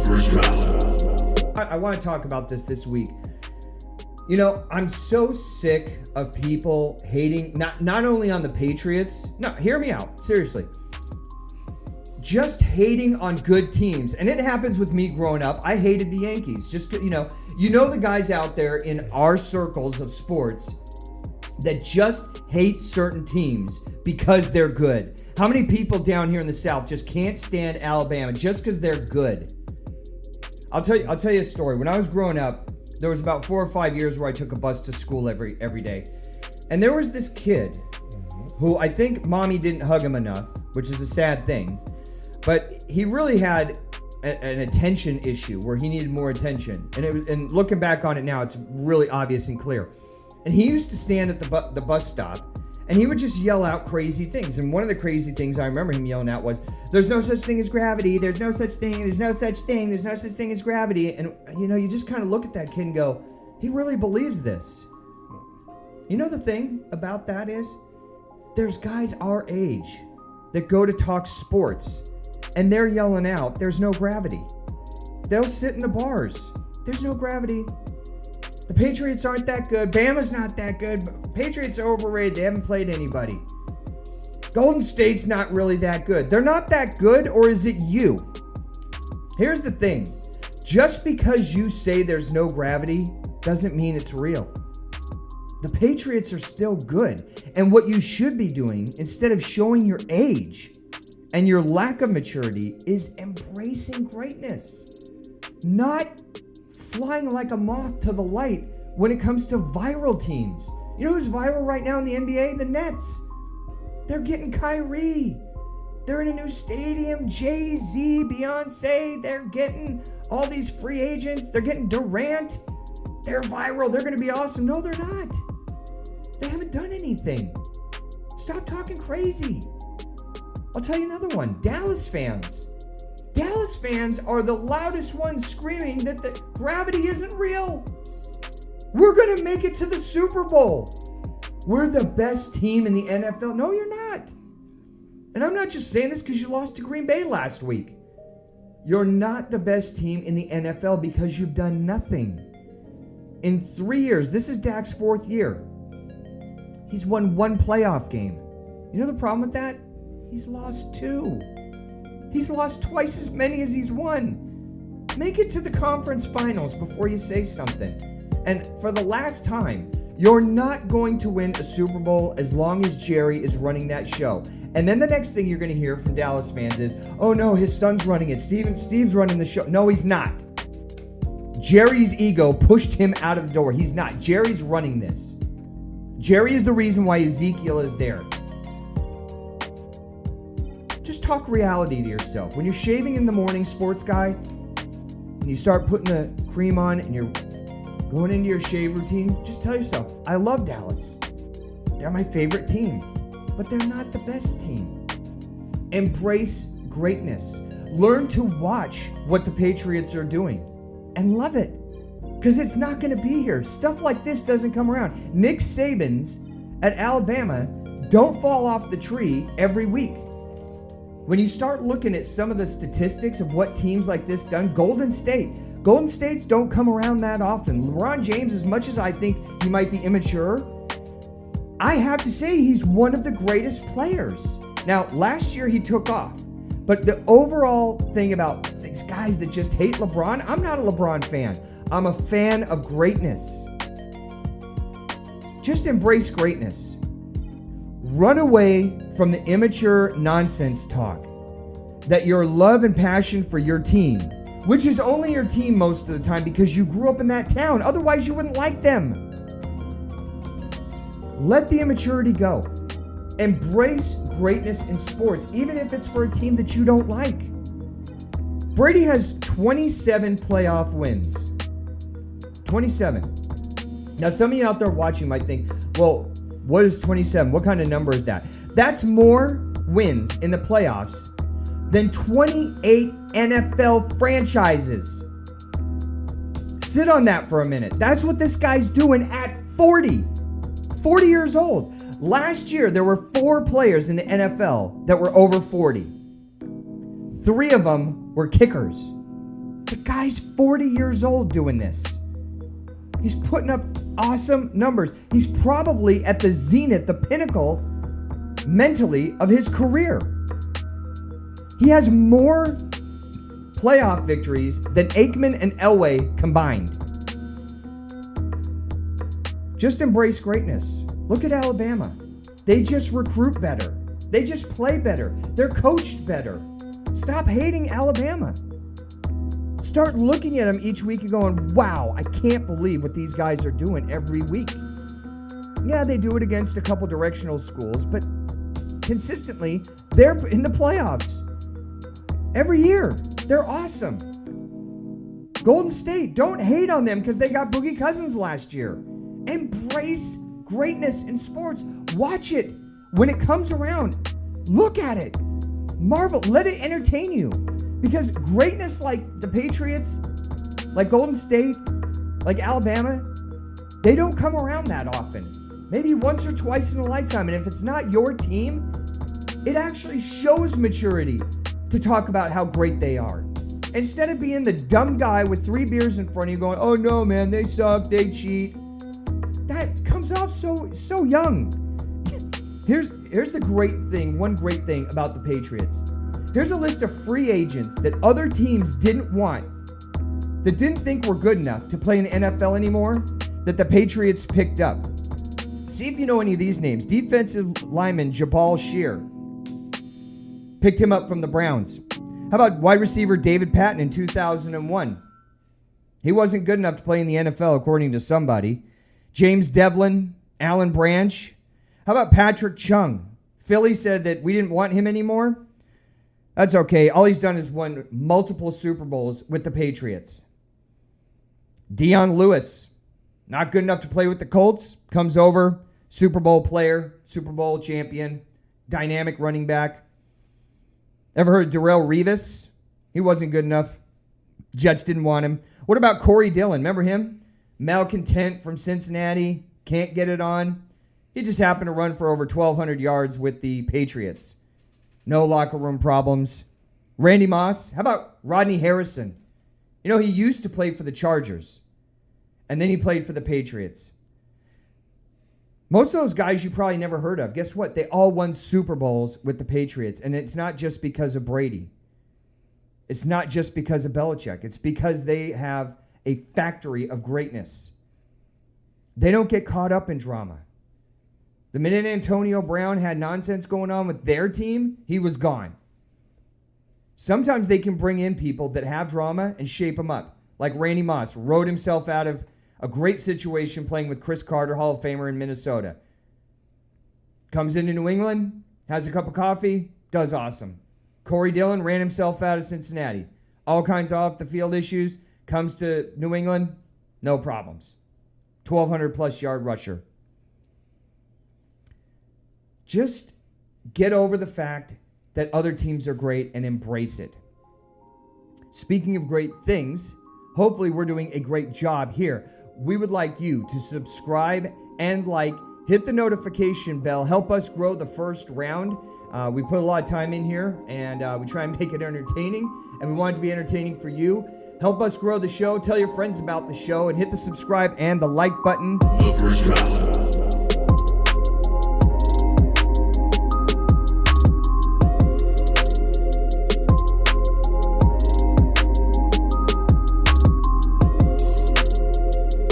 First Drop. I want to talk about this week. You know, I'm so sick of people hating, not only on the Patriots. No, hear me out. Seriously. Just hating on good teams. And it happens with me growing up. I hated the Yankees. Just, you know the guys out there in our circles of sports that just hate certain teams because they're good. How many people down here in the South just can't stand Alabama just because they're good? I'll tell you a story. When I was growing up, there was about 4 or 5 years where I took a bus to school every day. And there was this kid who I think mommy didn't hug him enough, which is a sad thing. But he really had an attention issue where he needed more attention. And looking back on it now, it's really obvious and clear. And he used to stand at the bus stop, and he would just yell out crazy things. And one of the crazy things I remember him yelling out was, "There's no such thing as gravity. There's no such thing. There's no such thing. There's no such thing as gravity." And, you just kind of look at that kid and go, he really believes this. You know the thing about that is, there's guys our age that go to talk sports, and they're yelling out, "There's no gravity." They'll sit in the bars. "There's no gravity. The Patriots aren't that good. Bama's not that good. Patriots are overrated. They haven't played anybody. Golden State's not really that good." They're not that good, or is it you? Here's the thing. Just because you say there's no gravity doesn't mean it's real. The Patriots are still good. And what you should be doing, instead of showing your age and your lack of maturity, is embracing greatness. Not flying like a moth to the light when it comes to viral teams. You know who's viral right now in the NBA? The Nets. They're getting Kyrie. They're in a new stadium. Jay-Z, Beyonce. They're getting all these free agents. They're getting Durant. They're viral. They're going to be awesome. No, they're not. They haven't done anything. Stop talking crazy. I'll tell you another one. Dallas fans. Dallas fans are the loudest ones screaming that the gravity isn't real. We're going to make it to the Super Bowl. We're the best team in the NFL. No, you're not. And I'm not just saying this because you lost to Green Bay last week. You're not the best team in the NFL because you've done nothing. In 3 years, this is Dak's 4th year. He's won 1 playoff game. You know the problem with that? He's lost 2. He's lost twice as many as he's won. Make it to the conference finals before you say something. And for the last time, you're not going to win a Super Bowl as long as Jerry is running that show. And then the next thing you're going to hear from Dallas fans is, "Oh no, his son's running it. Steve's running the show." No, he's not. Jerry's ego pushed him out of the door. He's not. Jerry's running this. Jerry is the reason why Ezekiel is there. Just talk reality to yourself. When you're shaving in the morning, sports guy, and you start putting the cream on and you're going into your shave routine, just tell yourself, "I love Dallas. They're my favorite team, but they're not the best team." Embrace greatness. Learn to watch what the Patriots are doing and love it, because it's not going to be here. Stuff like this doesn't come around. Nick Saban's at Alabama don't fall off the tree every week. When you start looking at some of the statistics of what teams like this done, Golden States don't come around that often. LeBron James, as much as I think he might be immature, I have to say he's one of the greatest players. Now, last year he took off. But the overall thing about these guys that just hate LeBron, I'm not a LeBron fan. I'm a fan of greatness. Just embrace greatness. Run away from the immature nonsense talk that your love and passion for your team, which is only your team most of the time because you grew up in that town. Otherwise, you wouldn't like them. Let the immaturity go. Embrace greatness in sports, even if it's for a team that you don't like. Brady has 27 playoff wins. 27. Now, some of you out there watching might think, well, what is 27? What kind of number is that? That's more wins in the playoffs than 28 NFL franchises. Sit on that for a minute. That's what this guy's doing at 40 years old. Last year, there were 4 players in the NFL that were over 40. 3 of them were kickers. The guy's 40 years old doing this. He's putting up awesome numbers. He's probably at the zenith, the pinnacle, mentally, of his career. He has more playoff victories than Aikman and Elway combined. Just embrace greatness. Look at Alabama. They just recruit better. They just play better. They're coached better. Stop hating Alabama. Start looking at them each week and going, wow, I can't believe what these guys are doing every week. Yeah, they do it against a couple directional schools, but consistently, they're in the playoffs. Every year. They're awesome. Golden State, don't hate on them because they got Boogie Cousins last year. Embrace greatness in sports. Watch it when it comes around. Look at it. Marvel. Let it entertain you. Because greatness like the Patriots, like Golden State, like Alabama, they don't come around that often. Maybe once or twice in a lifetime. And if it's not your team, it actually shows maturity to talk about how great they are. Instead of being the dumb guy with 3 beers in front of you going, oh no, man, they suck, they cheat. That comes off so young. Here's the great thing, one great thing about the Patriots. Here's a list of free agents that other teams didn't want, that didn't think were good enough to play in the NFL anymore, that the Patriots picked up. See if you know any of these names. Defensive lineman Jabal Shear. Picked him up from the Browns. How about wide receiver David Patton in 2001? He wasn't good enough to play in the NFL, according to somebody. James Devlin, Alan Branch. How about Patrick Chung? Philly said that we didn't want him anymore. That's okay. All he's done is won multiple Super Bowls with the Patriots. Deion Lewis, not good enough to play with the Colts. Comes over, Super Bowl player, Super Bowl champion, dynamic running back. Ever heard of Darrelle Revis? He wasn't good enough. Jets didn't want him. What about Corey Dillon? Remember him? Malcontent from Cincinnati. Can't get it on. He just happened to run for over 1,200 yards with the Patriots. No locker room problems. Randy Moss. How about Rodney Harrison? You know, he used to play for the Chargers. And then he played for the Patriots. Most of those guys you probably never heard of. Guess what? They all won Super Bowls with the Patriots. And it's not just because of Brady. It's not just because of Belichick. It's because they have a factory of greatness. They don't get caught up in drama. The minute Antonio Brown had nonsense going on with their team, he was gone. Sometimes they can bring in people that have drama and shape them up. Like Randy Moss rode himself out of a great situation playing with Chris Carter, Hall of Famer in Minnesota. Comes into New England, has a cup of coffee, does awesome. Corey Dillon ran himself out of Cincinnati. All kinds of off-the-field issues. Comes to New England, no problems. 1,200-plus yard rusher. Just get over the fact that other teams are great and embrace it. Speaking of great things, hopefully we're doing a great job here. We would like you to subscribe and hit the notification bell. Help us grow the first round. We put a lot of time in here, and we try and make it entertaining, and we want it to be entertaining for you. Help us grow the show. Tell your friends about the show, and hit the subscribe and the like button. The first round.